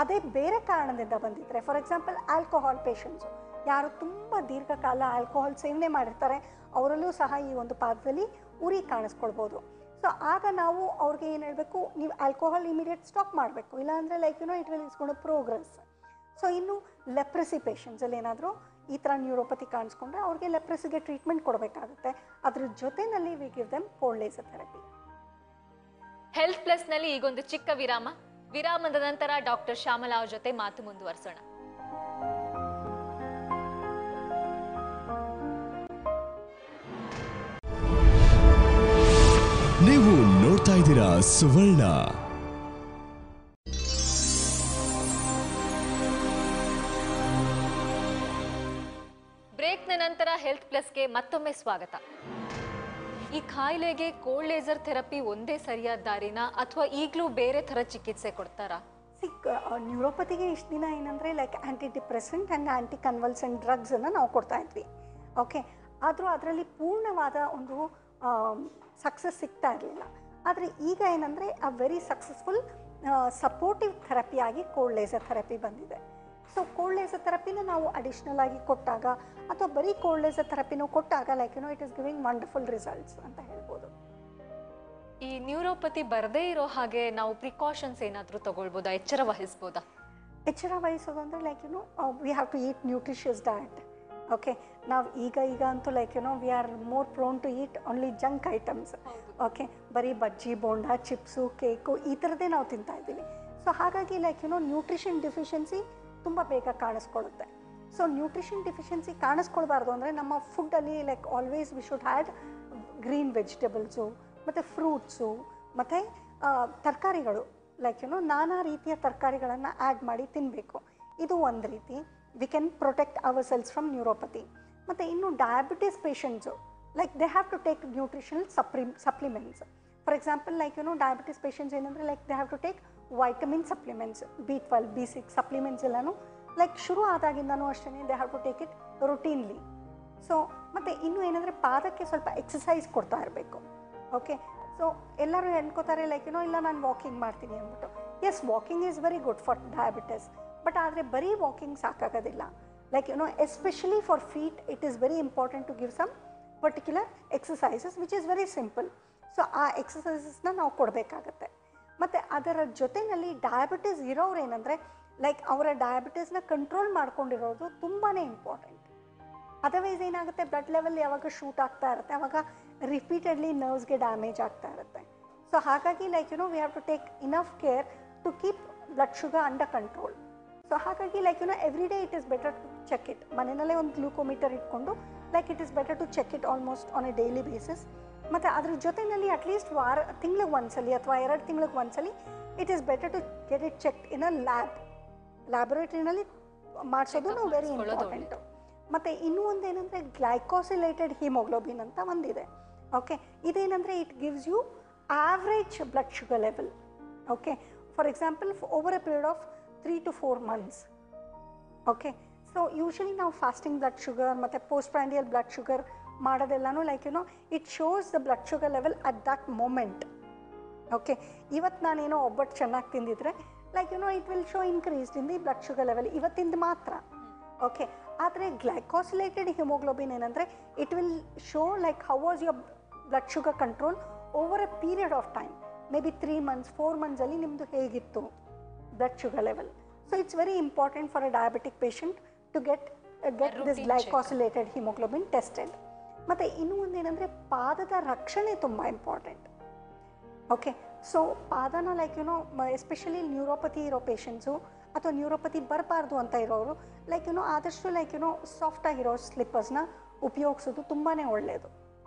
ಅದೇ ಬೇರೆ ಕಾರಣದಿಂದ ಬಂದಿದ್ದರೆ ಫಾರ್ ಎಕ್ಸಾಂಪಲ್ ಆಲ್ಕೋಹಾಲ್ ಪೇಷಂಟ್ಸು ಯಾರು ತುಂಬ ದೀರ್ಘಕಾಲ ಆಲ್ಕೋಹಾಲ್ ಸೇವನೆ ಮಾಡಿರ್ತಾರೆ ಅವರಲ್ಲೂ ಸಹ ಈ ಒಂದು ಪಾದದಲ್ಲಿ ಉರಿ ಕಾಣಿಸ್ಕೊಳ್ಬೋದು. ಸೊ ಆಗ ನಾವು ಅವ್ರಿಗೆ ಏನು ಹೇಳಬೇಕು, ನೀವು ಆಲ್ಕೋಹಾಲ್ ಇಮಿಡಿಯೇಟ್ ಸ್ಟಾಪ್ ಮಾಡಬೇಕು, ಇಲ್ಲಾಂದರೆ ಲೈಕ್ ಇಟ್ ವಿಲ್ ಇಸ್ಕೊಂಡು ಪ್ರೋಗ್ರೆಸ್. ಸೊ ಇನ್ನು ಲೆಪ್ರಸಿ ಪೇಷಂಟ್ಸಲ್ಲಿ ಏನಾದರೂ ಈ ಥರ ನ್ಯೂರೋಪತಿ ಕಾಣಿಸ್ಕೊಂಡ್ರೆ ಅವ್ರಿಗೆ ಲೆಪ್ರಸಿಗೆ ಟ್ರೀಟ್ಮೆಂಟ್ ಕೊಡಬೇಕಾಗುತ್ತೆ. ಅದ್ರ ಜೊತೆಯಲ್ಲಿ we give them cold laser therapy. Health ಪ್ಲಸ್ನಲ್ಲಿ ಈಗೊಂದು ಚಿಕ್ಕ ವಿರಾಮದ ನಂತರ ಡಾಕ್ಟರ್ ಶ್ಯಾಮಲಾ ಅವ್ರ ಜೊತೆ ಮಾತು ಮುಂದುವರಿಸೋಣ. ನೀವು ನೋಡ್ತಾ ಇದ್ದೀರಾ ಸುವರ್ಣ. ಬ್ರೇಕ್ನ ನಂತರ ಹೆಲ್ತ್ ಪ್ಲಸ್ಗೆ ಮತ್ತೊಮ್ಮೆ ಸ್ವಾಗತ. ಈ ಕಾಯಿಲೆಗೆ ಕೋಲ್ಡ್ ಲೇಸರ್ ಥೆರಪಿ ಒಂದೇ ಸರಿಯಾದ ದಾರಿನಾ ಅಥವಾ ಈಗಲೂ ಬೇರೆ ಥರ ಚಿಕಿತ್ಸೆ ಕೊಡ್ತಾರಾ? ನ್ಯೂರೋಪತಿಗೆ ಇಷ್ಟು ದಿನ ಏನಂದರೆ like antidepressant and anticonvulsant ಡ್ರಗ್ಸನ್ನು ನಾವು ಕೊಡ್ತಾ ಇದ್ವಿ. ಓಕೆ, ಆದರೂ ಅದರಲ್ಲಿ ಪೂರ್ಣವಾದ ಒಂದು ಸಕ್ಸಸ್ ಸಿಗ್ತಾ ಇರಲಿಲ್ಲ. ಆದರೆ ಈಗ ಏನಂದರೆ ಆ ವೆರಿ ಸಕ್ಸಸ್ಫುಲ್ ಸಪೋರ್ಟಿವ್ ಥೆರಪಿಯಾಗಿ ಕೋಲ್ಡ್ ಲೇಸರ್ ಥೆರಪಿ ಬಂದಿದೆ. ಸೊ ಕೋಲ್ಡ್ ಲೇಸರ್ ಥೆರಪಿನ ನಾವು ಅಡಿಷ್ನಲ್ ಆಗಿ ಕೊಟ್ಟಾಗ ಅಥವಾ ಬರೀ ಕೋಲ್ಡ್ ಲೇಸರ್ ಥೆರಪಿನೂ ಕೊಟ್ಟಾಗ like it is giving wonderful results ಅಂತ ಹೇಳ್ಬೋದು. ಈ ನ್ಯೂರೋಪತಿ ಬರದೇ ಇರೋ ಹಾಗೆ ನಾವು ಪ್ರಿಕಾಷನ್ಸ್ ಏನಾದರೂ ತಗೊಳ್ಬೋದಾ, ಎಚ್ಚರ ವಹಿಸ್ಬೋದಾ? ಎಚ್ಚರ ವಹಿಸೋದು ಅಂದರೆ like we have to eat nutritious diet. Okay, ನಾವು ಈಗ ಅಂತೂ like we are more prone to eat only junk items. Okay, ಬರೀ ಬಜ್ಜಿ ಬೋಂಡಾ ಚಿಪ್ಸು ಕೇಕು ಈ ಥರದ್ದೇ ನಾವು ತಿಂತಾ ಇದ್ದೀವಿ. ಸೊ ಹಾಗಾಗಿ ಲೈಕ್ ನ್ಯೂಟ್ರಿಷನ್ ಡಿಫಿಷಿಯನ್ಸಿ ತುಂಬ ಬೇಗ ಕಾಣಿಸ್ಕೊಳ್ಳುತ್ತೆ. ಸೊ ನ್ಯೂಟ್ರಿಷನ್ ಡಿಫಿಷಿಯನ್ಸಿ ಕಾಣಿಸ್ಕೊಳ್ಬಾರ್ದು ಅಂದರೆ ನಮ್ಮ ಫುಡ್ಡಲ್ಲಿ like always we should had green vegetables ಮತ್ತು ಫ್ರೂಟ್ಸು ಮತ್ತು ತರಕಾರಿಗಳು ಲೈಕ್ ನಾನಾ ರೀತಿಯ ತರಕಾರಿಗಳನ್ನು ಆ್ಯಡ್ ಮಾಡಿ ತಿನ್ನಬೇಕು. ಇದು ಒಂದು ರೀತಿ we can protect our cells from neuropathy. ಮತ್ತು ಇನ್ನು diabetes patients like they have to take nutritional supplements. For example like diabetes patients ಏನಂದರೆ like they have to take vitamin supplements, B12, B6 supplements ಎಲ್ಲನೂ ಲೈಕ್ ಶುರು ಆದಾಗಿಂದನೂ ಅಷ್ಟೇ they have to take it routinely. So ಮತ್ತು ಇನ್ನೂ ಏನಂದರೆ ಪಾದಕ್ಕೆ ಸ್ವಲ್ಪ ಎಕ್ಸಸೈಸ್ ಕೊಡ್ತಾ ಇರಬೇಕು. ಓಕೆ, ಸೊ ಎಲ್ಲರೂ ಅನ್ಕೋತಾರೆ ಲೈಕ್ ಇಲ್ಲ ನಾನು ವಾಕಿಂಗ್ ಮಾಡ್ತೀನಿ ಅಂದ್ಬಿಟ್ಟು. Yes, walking is very good for diabetes. But ಆದರೆ ಬರೀ ವಾಕಿಂಗ್ ಸಾಕಾಗೋದಿಲ್ಲ. Like especially for feet it is very important to give some particular exercises which is very simple. So ಆ ಎಕ್ಸಸೈಸಸ್ನ ನಾವು ಕೊಡಬೇಕಾಗತ್ತೆ. ಮತ್ತು ಅದರ ಜೊತೆಯಲ್ಲಿ ಡಯಾಬಿಟಿಸ್ ಇರೋರು ಏನಂದರೆ ಲೈಕ್ ಅವರ ಡಯಾಬಿಟಿಸ್ನ ಕಂಟ್ರೋಲ್ ಮಾಡ್ಕೊಂಡಿರೋದು ತುಂಬಾ ಇಂಪಾರ್ಟೆಂಟ್. ಅದರ್ವೈಸ್ ಏನಾಗುತ್ತೆ, ಬ್ಲಡ್ ಲೆವೆಲ್ ಯಾವಾಗ ಶೂಟ್ ಆಗ್ತಾ ಇರುತ್ತೆ ಆವಾಗ ರಿಪೀಟೆಡ್ಲಿ ನರ್ವ್ಸ್ಗೆ ಡ್ಯಾಮೇಜ್ ಆಗ್ತಾ ಇರುತ್ತೆ. ಸೊ ಹಾಗಾಗಿ like we have to take enough care to keep blood sugar under control. So ಹಾಗಾಗಿ like every day it is better to check it. ಮನೆಯಲ್ಲೇ ಒಂದು ಗ್ಲೂಕೋಮೀಟರ್ ಇಟ್ಕೊಂಡು like it is better to check it almost on a daily basis. ಮತ್ತು ಅದ್ರ ಜೊತೆಯಲ್ಲಿ ಅಟ್ಲೀಸ್ಟ್ ತಿಂಗಳಿಗೆ ಒಂದ್ಸಲಿ ಅಥವಾ 2 ತಿಂಗಳಿಗೆ ಒಂದ್ಸಲಿ it is better to get it checked in a ಲ್ಯಾಬೊರೇಟರಿನಲ್ಲಿ ಮಾಡಿಸೋದು ವೆರಿ ಇಂಪಾರ್ಟೆಂಟು. ಮತ್ತು ಇನ್ನೂ ಒಂದು ಏನಂದರೆ ಗ್ಲೈಕೋಸಿಲೇಟೆಡ್ ಹಿಮೋಗ್ಲೋಬಿನ್ ಅಂತ ಒಂದಿದೆ. ಓಕೆ, ಇದೇನಂದರೆ it gives you average blood sugar level. Okay, for example over a period of 3 to 4 months. Okay, so usually ನಾವು ಫಾಸ್ಟಿಂಗ್ ಬ್ಲಡ್ ಶುಗರ್ ಮತ್ತು ಪೋಸ್ಟ್ ಪ್ರ್ಯಾಂಡಿಯಲ್ ಬ್ಲಡ್ ಶುಗರ್ ಮಾಡೋದೆಲ್ಲನೂ like it shows the blood sugar level at that moment. Okay, ಇವತ್ತು ನಾನೇನೋ ಒಬ್ಬಟ್ಟು ಚೆನ್ನಾಗಿ ತಿಂದಿದ್ರೆ like it will show increased in the blood sugar level ಇವತ್ತಿಂದ ಮಾತ್ರ. ಓಕೆ, ಆದರೆ ಗ್ಲೈಕೋಸಿಲೇಟೆಡ್ ಹಿಮೋಗ್ಲೋಬಿನ್ ಏನಂದರೆ it will show like how was your blood sugar control over a period of time, may be 3 months 4 monthsಲ್ಲಿ ನಿಮ್ಮದು ಹೇಗಿತ್ತು blood sugar level. So it's very important for a diabetic patient to get this glycosylated haemoglobin tested. ಮತ್ತು ಇನ್ನೂ ಒಂದು ಏನಂದರೆ ಪಾದದ ರಕ್ಷಣೆ ತುಂಬ ಇಂಪಾರ್ಟೆಂಟ್. ಓಕೆ, ಸೊ ಪಾದನ ಲೈಕ್ ಎಸ್ಪೆಷಲಿ ನ್ಯೂರೋಪತಿ ಇರೋ ಪೇಷಂಟ್ಸು ಅಥವಾ ನ್ಯೂರೋಪತಿ ಬರಬಾರ್ದು ಅಂತ ಇರೋರು ಲೈಕ್ ಆದಷ್ಟು ಲೈಕ್ ಸಾಫ್ಟಾಗಿರೋ ಸ್ಲಿಪ್ಪರ್ಸ್ನ ಉಪಯೋಗಿಸೋದು ತುಂಬಾ ಒಳ್ಳೆಯದು.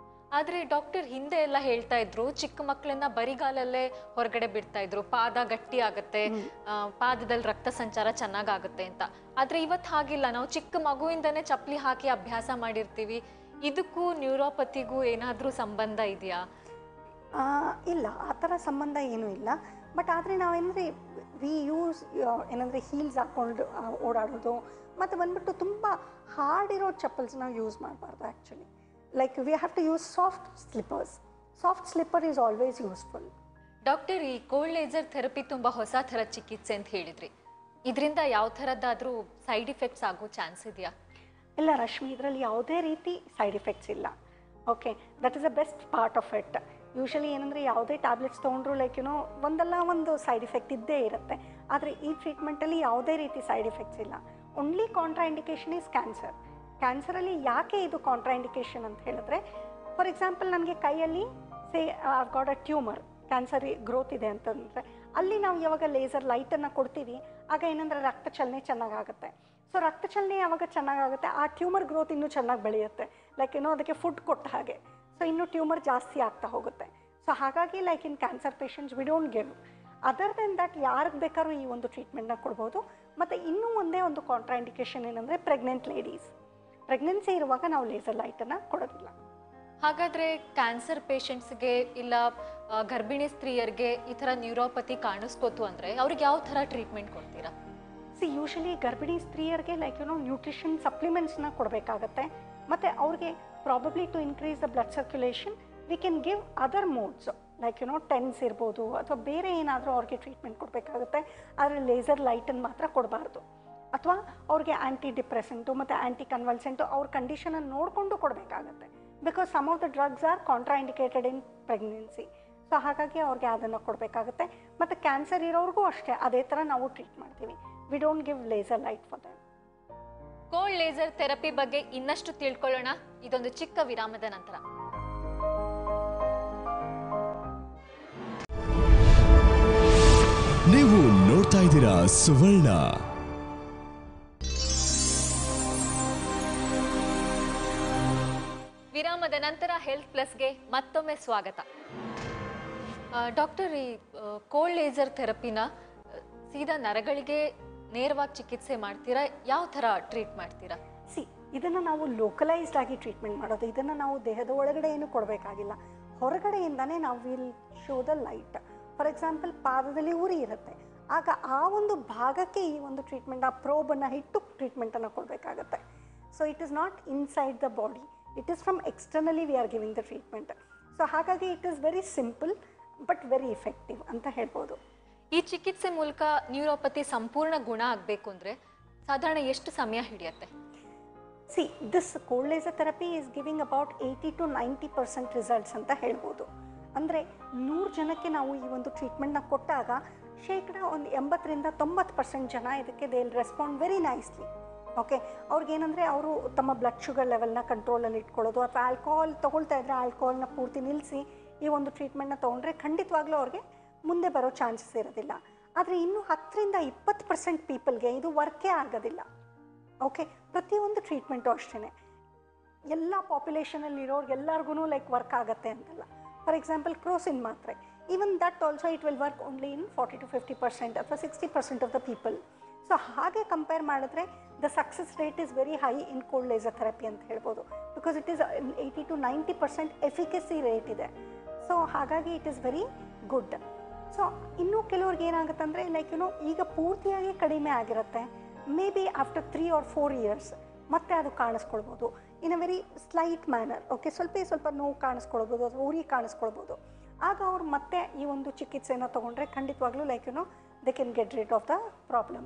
ಆದರೆ ಡಾಕ್ಟರ್ ಹಿಂದೆ ಎಲ್ಲ ಹೇಳ್ತಾ ಇದ್ರು ಚಿಕ್ಕ ಮಕ್ಕಳನ್ನ ಬರಿಗಾಲಲ್ಲೇ ಹೊರಗಡೆ ಬಿಡ್ತಾ ಇದ್ರು, ಪಾದ ಗಟ್ಟಿ ಆಗುತ್ತೆ, ಪಾದದಲ್ಲಿ ರಕ್ತ ಸಂಚಾರ ಚೆನ್ನಾಗಾಗುತ್ತೆ ಅಂತ. ಆದರೆ ಇವತ್ತು ಹಾಗಿಲ್ಲ, ನಾವು ಚಿಕ್ಕ ಮಗುವಿಂದನೇ ಚಪ್ಪಲಿ ಹಾಕಿ ಅಭ್ಯಾಸ ಮಾಡಿರ್ತೀವಿ. ಇದಕ್ಕೂ ನ್ಯೂರೋಪತಿಗೂ ಏನಾದರೂ ಸಂಬಂಧ ಇದೆಯಾ? ಇಲ್ಲ, ಆ ಥರ ಸಂಬಂಧ ಏನೂ ಇಲ್ಲ. ಬಟ್ ಆದರೆ ನಾವೇನಂದರೆ ವಿ ಯೂಸ್ ಏನಂದರೆ ಹೀಲ್ಸ್ ಹಾಕ್ಕೊಂಡು ಓಡಾಡೋದು ಮತ್ತು ಬಂದ್ಬಿಟ್ಟು ತುಂಬ ಹಾರ್ಡಿರೋ ಚಪ್ಪಲ್ಸ್ನ ಯೂಸ್ ಮಾಡಬಾರ್ದು. Actually like we have to use soft slippers. Soft slipper is always useful. Doctor, ಈ ಕೋಲ್ಡ್ ಲೇಸರ್ ಥೆರಪಿ ತುಂಬ ಹೊಸ ಥರ ಚಿಕಿತ್ಸೆ ಅಂತ ಹೇಳಿದ್ರಿ. ಇದರಿಂದ ಯಾವ ಥರದ್ದಾದರೂ ಸೈಡ್ ಇಫೆಕ್ಟ್ಸ್ ಆಗೋ ಚಾನ್ಸ್ ಇದೆಯಾ? ಇಲ್ಲ ರಶ್ಮಿ, ಇದರಲ್ಲಿ ಯಾವುದೇ ರೀತಿ ಸೈಡ್ ಇಫೆಕ್ಟ್ಸ್ ಇಲ್ಲ. Okay, that is the best part of it. Usually ಏನಂದರೆ ಯಾವುದೇ ಟ್ಯಾಬ್ಲೆಟ್ಸ್ ತೊಗೊಂಡ್ರು ಲೈಕ್ ಒಂದಲ್ಲ ಒಂದು ಸೈಡ್ ಇಫೆಕ್ಟ್ ಇದ್ದೇ ಇರುತ್ತೆ. ಆದರೆ ಈ ಟ್ರೀಟ್ಮೆಂಟಲ್ಲಿ ಯಾವುದೇ ರೀತಿ ಸೈಡ್ ಇಫೆಕ್ಟ್ಸ್ ಇಲ್ಲ. Only contraindication is cancer. ಕ್ಯಾನ್ಸರಲ್ಲಿ ಯಾಕೆ ಇದು ಕಾಂಟ್ರಾಇಂಡಿಕೇಶನ್ ಅಂತ ಹೇಳಿದ್ರೆ, ಫಾರ್ ಎಕ್ಸಾಂಪಲ್ ನನಗೆ ಕೈಯಲ್ಲಿ say got a tumour, cancer growth ಇದೆ ಅಂತಂದರೆ ಅಲ್ಲಿ ನಾವು ಯಾವಾಗ ಲೇಸರ್ ಲೈಟನ್ನು ಕೊಡ್ತೀವಿ ಆಗ ಏನಂದರೆ ರಕ್ತ ಚಲನೆ ಚೆನ್ನಾಗಾಗುತ್ತೆ. ಸೊ ರಕ್ತ ಚಲನೆ ಯಾವಾಗ ಚೆನ್ನಾಗಾಗುತ್ತೆ ಆ ಟ್ಯೂಮರ್ ಗ್ರೋತ್ ಇನ್ನೂ ಚೆನ್ನಾಗಿ ಬೆಳೆಯುತ್ತೆ. ಲೈಕ್ ಅದಕ್ಕೆ ಫುಡ್ ಕೊಟ್ಟ ಹಾಗೆ. ಸೊ ಇನ್ನೂ ಟ್ಯೂಮರ್ ಜಾಸ್ತಿ ಆಗ್ತಾ ಹೋಗುತ್ತೆ. ಸೊ ಹಾಗಾಗಿ like in cancer patients we don't give. Other than that ಯಾರಿಗೆ ಬೇಕಾದ್ರೂ ಈ ಒಂದು ಟ್ರೀಟ್ಮೆಂಟ್ನ ಕೊಡ್ಬೋದು. ಮತ್ತು ಇನ್ನೂ ಒಂದೇ ಒಂದು ಕಾಂಟ್ರಾಇಂಡಿಕೇಶನ್ ಏನಂದರೆ ಪ್ರೆಗ್ನೆಂಟ್ ಲೇಡೀಸ್. ಪ್ರೆಗ್ನೆನ್ಸಿ ಇರುವಾಗ ನಾವು ಲೇಸರ್ ಲೈಟನ್ನು ಕೊಡೋದಿಲ್ಲ. ಹಾಗಾದರೆ ಕ್ಯಾನ್ಸರ್ ಪೇಷಂಟ್ಸ್ಗೆ ಇಲ್ಲ ಗರ್ಭಿಣಿ ಸ್ತ್ರೀಯರಿಗೆ ಈ ಥರ ನ್ಯೂರೋಪತಿ ಕಾಣಿಸ್ಕೋತು ಅಂದರೆ ಅವ್ರಿಗೆ ಯಾವ ಥರ ಟ್ರೀಟ್ಮೆಂಟ್ ಕೊಡ್ತೀರಾ? ಯೂಶಲಿ ಗರ್ಭಿಣಿ ಸ್ತ್ರೀಯರಿಗೆ ಲೈಕ್ ನ್ಯೂಟ್ರಿಷನ್ ಸಪ್ಲಿಮೆಂಟ್ಸ್ನ ಕೊಡಬೇಕಾಗತ್ತೆ. ಮತ್ತು ಅವ್ರಿಗೆ probably to increase the blood circulation we can give other modes like TENS ಇರ್ಬೋದು ಅಥವಾ ಬೇರೆ ಏನಾದರೂ ಅವ್ರಿಗೆ ಟ್ರೀಟ್ಮೆಂಟ್ ಕೊಡಬೇಕಾಗುತ್ತೆ. ಆದರೆ ಲೇಸರ್ ಲೈಟನ್ನು ಮಾತ್ರ ಕೊಡಬಾರ್ದು. ಅಥವಾ ಅವ್ರಿಗೆ ಆ್ಯಂಟಿ ಡಿಪ್ರೆಸೆಂಟು ಮತ್ತು ಆ್ಯಂಟಿ ಕನ್ವಲ್ಸೆಂಟು ಅವ್ರ ಕಂಡೀಷನನ್ನು ನೋಡಿಕೊಂಡು ಕೊಡಬೇಕಾಗತ್ತೆ. Because some of the drugs are contraindicated in pregnancy. So ಹಾಗಾಗಿ ಅವ್ರಿಗೆ ಅದನ್ನು ಕೊಡಬೇಕಾಗುತ್ತೆ. ಮತ್ತು ಕ್ಯಾನ್ಸರ್ ಇರೋರಿಗೂ ಅಷ್ಟೇ ಅದೇ ಥರ ನಾವು ಟ್ರೀಟ್ ಮಾಡ್ತೀವಿ. V don't give laser light for them. Cold laser therapy ಬಗ್ಗೆ ಇನ್ನಷ್ಟು ತಿಳ್ಕೊಳ್ಳೋಣ ಇದೊಂದು ಚಿಕ್ಕ ವಿರಾಮದ ನಂತರ. ನೀವು ನೋಡ್ತಾ ಇದ್ದೀರಾ ಸುವರ್ಣ. ವಿರಾಮದ ನಂತರ ಹೆಲ್ತ್ ಪ್ಲಸ್ಗೆ ಮತ್ತೊಮ್ಮೆ ಸ್ವಾಗತ. ಡಾಕ್ಟರ್, ಈ ಕೋಲ್ಡ್ ಲೇಸರ್ ಥೆರಪಿನ ಸೀದಾ ನರಗಳಿಗೆ ನೇರವಾಗಿ ಚಿಕಿತ್ಸೆ ಮಾಡ್ತೀರಾ? ಯಾವ ಥರ ಟ್ರೀಟ್ ಮಾಡ್ತೀರಾ? ಇದನ್ನು ನಾವು ಲೋಕಲೈಸ್ಡ್ ಆಗಿ ಟ್ರೀಟ್ಮೆಂಟ್ ಮಾಡೋದು. ಇದನ್ನು ನಾವು ದೇಹದ ಒಳಗಡೆ ಏನು ಕೊಡಬೇಕಾಗಿಲ್ಲ, ಹೊರಗಡೆಯಿಂದನೇ ನಾವು will show the light. For example ಪಾದದಲ್ಲಿ ಉರಿ ಇರುತ್ತೆ, ಆಗ ಆ ಒಂದು ಭಾಗಕ್ಕೆ ಈ ಒಂದು ಟ್ರೀಟ್ಮೆಂಟ್ ಆ ಪ್ರೋಬನ್ನು ಇಟ್ಟು ಟ್ರೀಟ್ಮೆಂಟನ್ನು ಕೊಡಬೇಕಾಗತ್ತೆ. So it is not inside the body, it is from externally we are giving the treatment. So ಹಾಗಾಗಿ it is very simple but very effective ಅಂತ ಹೇಳ್ಬೋದು. ಈ ಚಿಕಿತ್ಸೆ ಮೂಲಕ ನ್ಯೂರೋಪತಿ ಸಂಪೂರ್ಣ ಗುಣ ಆಗಬೇಕು ಅಂದರೆ ಸಾಧಾರಣ ಎಷ್ಟು ಸಮಯ ಹಿಡಿಯುತ್ತೆ? This cold laser therapy is giving about 80 to 90% results ಅಂತ ಹೇಳ್ಬೋದು. ಅಂದರೆ 100 ಜನಕ್ಕೆ ನಾವು ಈ ಒಂದು ಟ್ರೀಟ್ಮೆಂಟ್ನ ಕೊಟ್ಟಾಗ ಶೇಕಡ ಒಂದು 80ರಿಂದ 90% ಜನ ಇದಕ್ಕೆ they will respond very nicely. Okay, ಅವ್ರಿಗೇನೆಂದರೆ ಅವರು ತಮ್ಮ ಬ್ಲಡ್ ಶುಗರ್ ಲೆವೆಲ್ನ ಕಂಟ್ರೋಲಲ್ಲಿ ಇಟ್ಕೊಳ್ಳೋದು ಅಥವಾ ಆಲ್ಕೋಹಾಲ್ ತೊಗೊಳ್ತಾ ಇದ್ದರೆ ಆಲ್ಕೋಹಾಲ್ನ ಪೂರ್ತಿ ನಿಲ್ಲಿಸಿ ಈ ಒಂದು ಟ್ರೀಟ್ಮೆಂಟ್ನ ತೊಗೊಂಡ್ರೆ ಖಂಡಿತವಾಗ್ಲೂ ಅವ್ರಿಗೆ ಮುಂದೆ ಬರೋ ಚಾನ್ಸಸ್ ಇರೋದಿಲ್ಲ. ಆದರೆ ಇನ್ನೂ 10ರಿಂದ 20% ಪೀಪಲ್ಗೆ ಇದು ವರ್ಕೇ ಆಗೋದಿಲ್ಲ. ಓಕೆ, ಪ್ರತಿಯೊಂದು ಟ್ರೀಟ್ಮೆಂಟು ಅಷ್ಟೇ ಎಲ್ಲ ಪಾಪ್ಯುಲೇಷನಲ್ಲಿ ಇರೋರಿಗೆಲ್ಲರಿಗೂ ಲೈಕ್ ವರ್ಕ್ ಆಗುತ್ತೆ ಅಂತಲ್ಲ. ಫಾರ್ ಎಕ್ಸಾಂಪಲ್ ಕ್ರೋಸಿನ್ ಮಾತ್ರೆ, even that also it will work only in 40 to 50% ಅಥವಾ 60% ಆಫ್ ದ ಪೀಪಲ್. ಸೊ ಹಾಗೆ ಕಂಪೇರ್ ಮಾಡಿದ್ರೆ the success rate is very high in cold laser therapy ಅಂತ ಹೇಳ್ಬೋದು. Because it is 80 to 90% efficacy rate ಇದೆ. ಸೊ ಹಾಗಾಗಿ it is very good. So ಇನ್ನೂ ಕೆಲವ್ರಿಗೆ ಏನಾಗುತ್ತೆ ಅಂದರೆ ಲೈಕ್ ಈಗ ಪೂರ್ತಿಯಾಗಿ ಕಡಿಮೆ ಆಗಿರುತ್ತೆ, may be after 3 or 4 years ಮತ್ತೆ ಅದು ಕಾಣಿಸ್ಕೊಳ್ಬೋದು in a very slight manner. Okay, ಸ್ವಲ್ಪ ನೋವು ಕಾಣಿಸ್ಕೊಳ್ಬೋದು ಅಥವಾ ಉರಿ ಕಾಣಿಸ್ಕೊಳ್ಬೋದು. ಆಗ ಅವ್ರು ಮತ್ತೆ ಈ ಒಂದು ಚಿಕಿತ್ಸೆಯನ್ನು ತೊಗೊಂಡ್ರೆ ಖಂಡಿತವಾಗ್ಲೂ like they can get rid of the problem.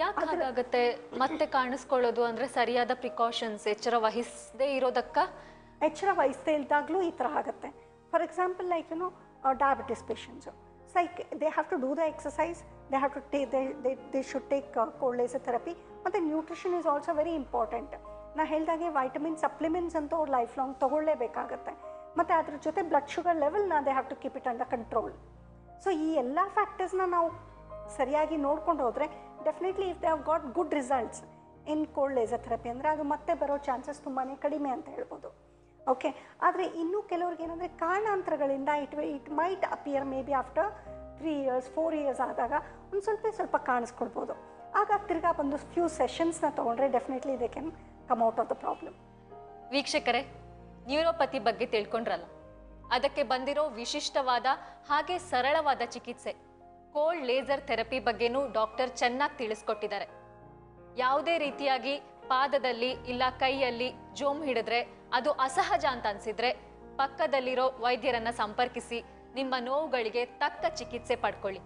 ಯಾಕೆ ಹಾಗಾಗುತ್ತೆ ಮತ್ತೆ ಕಾಣಿಸ್ಕೊಳ್ಳೋದು? ಅಂದರೆ ಸರಿಯಾದ ಪ್ರಿಕಾಷನ್ಸ್, ಎಚ್ಚರ ವಹಿಸದೇ ಇರೋದಕ್ಕ? ಎಚ್ಚರ ವಹಿಸದೇ ಇದ್ದಾಗಲೂ ಈ ಥರ ಆಗುತ್ತೆ. For example like diabetes patients they have to do the exercise, they have to take they should take cold laser therapy. ಮತ್ತು nutrition is also very important. ನಾ ಹೇಳಿದಾಗೆ ವೈಟಮಿನ್ ಸಪ್ಲಿಮೆಂಟ್ಸ್ ಅಂತೂ ಅವ್ರು ಲೈಫ್ ಲಾಂಗ್ ತೊಗೊಳ್ಳೇಬೇಕಾಗತ್ತೆ. ಮತ್ತು ಅದ್ರ ಜೊತೆ ಬ್ಲಡ್ ಶುಗರ್ ಲೆವೆಲ್ನ they have to keep it under control. So ಈ ಎಲ್ಲ ಫ್ಯಾಕ್ಟರ್ಸ್ನ ನಾವು ಸರಿಯಾಗಿ ನೋಡ್ಕೊಂಡು ಹೋದರೆ definitely if they have got good results in cold laser therapy ಅಂದರೆ ಅದು ಮತ್ತೆ ಬರೋ ಚಾನ್ಸಸ್ ತುಂಬಾ ಕಡಿಮೆ ಅಂತ ಹೇಳ್ಬೋದು. ಓಕೆ, ಆದರೆ ಇನ್ನೂ ಕೆಲವ್ರಿಗೆ ಏನಂದರೆ ಕಾರಣಾಂತರಗಳಿಂದ it might appear may be after 3 years 4 years ಆದಾಗ ಒಂದು ಸ್ವಲ್ಪ ಕಾಣಿಸ್ಕೊಳ್ಬೋದು. ಆಗ ತಿರ್ಗಾ ಬಂದು ಫ್ಯೂ ಸೆಷನ್ಸ್ನ ತೊಗೊಂಡ್ರೆ definitely they can come out of the problem. ವೀಕ್ಷಕರೇ, ನ್ಯೂರೋಪತಿ ಬಗ್ಗೆ ತಿಳ್ಕೊಂಡ್ರಲ್ಲ, ಅದಕ್ಕೆ ಬಂದಿರೋ ವಿಶಿಷ್ಟವಾದ ಹಾಗೆ ಸರಳವಾದ ಚಿಕಿತ್ಸೆ ಕೋಲ್ಡ್ ಲೇಸರ್ ಥೆರಪಿ ಬಗ್ಗೆನೂ ಡಾಕ್ಟರ್ ಚೆನ್ನಾಗಿ ತಿಳಿಸ್ಕೊಟ್ಟಿದ್ದಾರೆ. ಯಾವುದೇ ರೀತಿಯಾಗಿ ಪಾದದಲ್ಲಿ ಇಲ್ಲ ಕೈಯಲ್ಲಿ ಜೋಮ್ ಹಿಡಿದ್ರೆ ಅದು ಅಸಹಜ ಅಂತ ಅನ್ಸಿದ್ರೆ ಪಕ್ಕದಲ್ಲಿರೋ ವೈದ್ಯರನ್ನ ಸಂಪರ್ಕಿಸಿ ನಿಮ್ಮ ನೋವುಗಳಿಗೆ ತಕ್ಕ ಚಿಕಿತ್ಸೆ ಪಡ್ಕೊಳ್ಳಿ.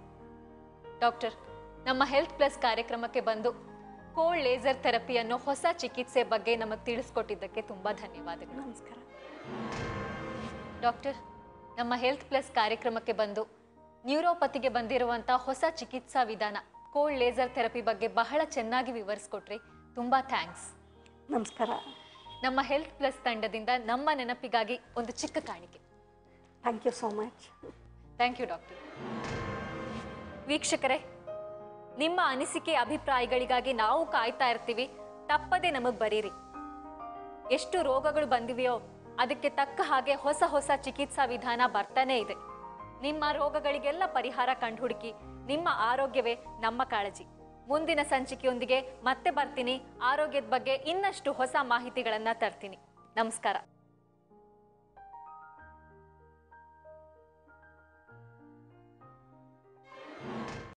ಡಾಕ್ಟರ್, ನಮ್ಮ ಹೆಲ್ತ್ ಪ್ಲಸ್ ಕಾರ್ಯಕ್ರಮಕ್ಕೆ ಬಂದು ಕೋಲ್ಡ್ ಲೇಸರ್ ಥೆರಪಿ ಅನ್ನೋ ಹೊಸ ಚಿಕಿತ್ಸೆ ಬಗ್ಗೆ ನಮಗೆ ತಿಳಿಸ್ಕೊಟ್ಟಿದ್ದಕ್ಕೆ ತುಂಬ ಧನ್ಯವಾದಗಳು. ನಮಸ್ಕಾರ. ಡಾಕ್ಟರ್, ನಮ್ಮ ಹೆಲ್ತ್ ಪ್ಲಸ್ ಕಾರ್ಯಕ್ರಮಕ್ಕೆ ಬಂದು ನ್ಯೂರೋಪತಿಗೆ ಬಂದಿರುವಂಥ ಹೊಸ ಚಿಕಿತ್ಸಾ ವಿಧಾನ ಕೋಲ್ಡ್ ಲೇಸರ್ ಥೆರಪಿ ಬಗ್ಗೆ ಬಹಳ ಚೆನ್ನಾಗಿ ವಿವರಿಸ್ಕೊಟ್ರಿ. ತುಂಬ ಥ್ಯಾಂಕ್ಸ್. ನಮಸ್ಕಾರ. ನಮ್ಮ ಹೆಲ್ತ್ ಪ್ಲಸ್ ತಂಡದಿಂದ ನಮ್ಮ ನೆನಪಿಗಾಗಿ ಒಂದು ಚಿಕ್ಕ ಕಾಣಿಕೆ. Thank you so much. Thank you doctor. ವೀಕ್ಷಕರೇ, ನಿಮ್ಮ ಅನಿಸಿಕೆ ಅಭಿಪ್ರಾಯಗಳಿಗಾಗಿ ನಾವು ಕಾಯ್ತಾ ಇರ್ತೀವಿ. ತಪ್ಪದೆ ನಮಗೆ ಬರೀರಿ. ಎಷ್ಟು ರೋಗಗಳು ಬಂದಿವೆಯೋ ಅದಕ್ಕೆ ತಕ್ಕ ಹಾಗೆ ಹೊಸ ಚಿಕಿತ್ಸಾ ವಿಧಾನ ಬರ್ತಾನೆ ಇದೆ. ನಿಮ್ಮ ರೋಗಗಳಿಗೆಲ್ಲ ಪರಿಹಾರ ಕಂಡುಹುಡುಕಿ. ನಿಮ್ಮ ಆರೋಗ್ಯವೇ ನಮ್ಮ ಕಾಳಜಿ. ಮುಂದಿನ ಸಂಚಿಕೆಯೊಂದಿಗೆ ಮತ್ತೆ ಬರ್ತೀನಿ. ಆರೋಗ್ಯದ ಬಗ್ಗೆ ಇನ್ನಷ್ಟು ಹೊಸ ಮಾಹಿತಿಗಳನ್ನು ತರ್ತೀನಿ. ನಮಸ್ಕಾರ.